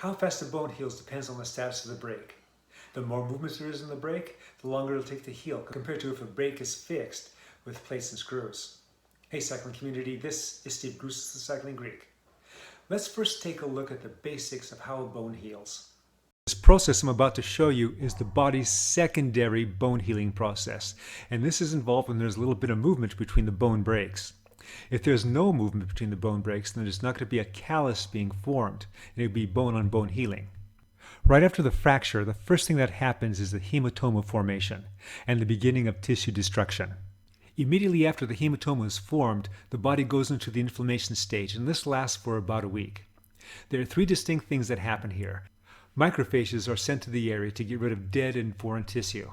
How fast the bone heals depends on the status of the break. The more movement there is in the break, the longer it'll take to heal compared to if a break is fixed with plates and screws. Hey cycling community, this is Steve Grusis, the Cycling Greek. Let's first take a look at the basics of how a bone heals. This process I'm about to show you is the body's secondary bone healing process, and this is involved when there's a little bit of movement between the bone breaks. If there's no movement between the bone breaks, then there's not going to be a callus being formed, and it'll be bone-on-bone healing. Right after the fracture, the first thing that happens is the hematoma formation and the beginning of tissue destruction. Immediately after the hematoma is formed, the body goes into the inflammation stage, and this lasts for about a week. There are three distinct things that happen here. Macrophages are sent to the area to get rid of dead and foreign tissue.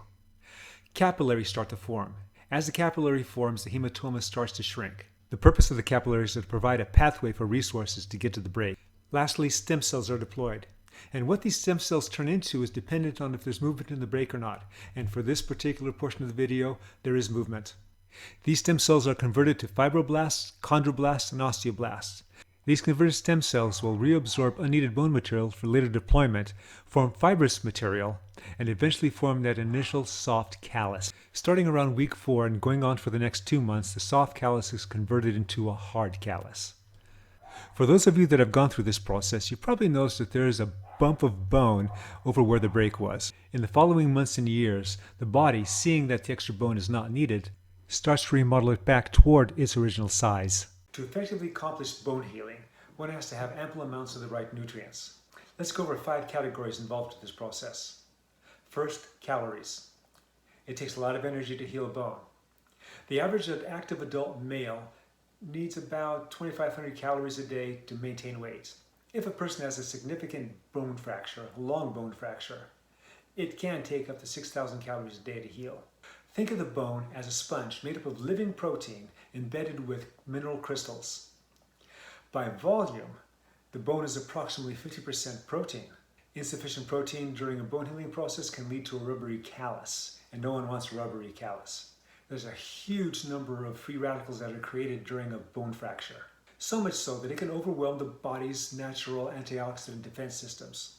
Capillaries start to form. As the capillary forms, the hematoma starts to shrink. The purpose of the capillaries is to provide a pathway for resources to get to the break. Lastly, stem cells are deployed. And what these stem cells turn into is dependent on if there's movement in the break or not. And for this particular portion of the video, there is movement. These stem cells are converted to fibroblasts, chondroblasts, and osteoblasts. These converted stem cells will reabsorb unneeded bone material for later deployment, form fibrous material, and eventually form that initial soft callus. Starting around week 4 and going on for the next 2 months, the soft callus is converted into a hard callus. For those of you that have gone through this process, you probably noticed that there is a bump of bone over where the break was. In the following months and years, the body, seeing that the extra bone is not needed, starts to remodel it back toward its original size. To effectively accomplish bone healing, one has to have ample amounts of the right nutrients. Let's go over 5 categories involved in this process. First, calories. It takes a lot of energy to heal a bone. The average active adult male needs about 2,500 calories a day to maintain weight. If a person has a significant bone fracture, a long bone fracture, it can take up to 6,000 calories a day to heal. Think of the bone as a sponge made up of living protein embedded with mineral crystals. By volume, the bone is approximately 50% protein. Insufficient protein during a bone healing process can lead to a rubbery callus, and no one wants a rubbery callus. There's a huge number of free radicals that are created during a bone fracture, so much so that it can overwhelm the body's natural antioxidant defense systems.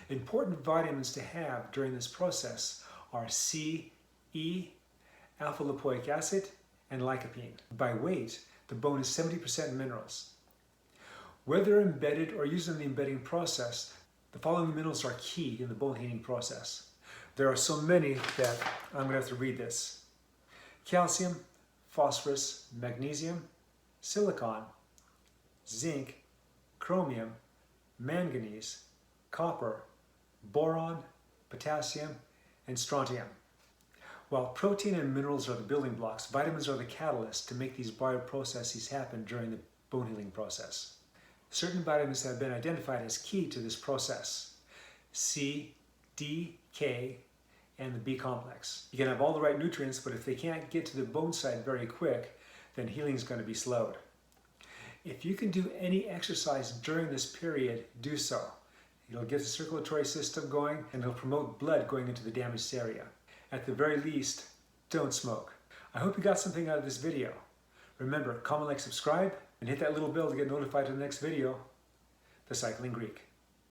Important vitamins to have during this process are C, E, alpha-lipoic acid, and lycopene. By weight, the bone is 70% minerals. Whether embedded or used in the embedding process, the following minerals are key in the bone healing process. There are so many that I'm going to have to read this. Calcium, phosphorus, magnesium, silicon, zinc, chromium, manganese, copper, boron, potassium, and strontium. While protein and minerals are the building blocks, vitamins are the catalyst to make these bioprocesses happen during the bone healing process. Certain vitamins have been identified as key to this process: C, D, K, and the B complex. You can have all the right nutrients, but if they can't get to the bone site very quick, then healing is going to be slowed. If you can do any exercise during this period, do so. It'll get the circulatory system going, and it'll promote blood going into the damaged area. At the very least, don't smoke. I hope you got something out of this video. Remember, comment, like, subscribe, and hit that little bell to get notified of the next video. The Cycling Greek.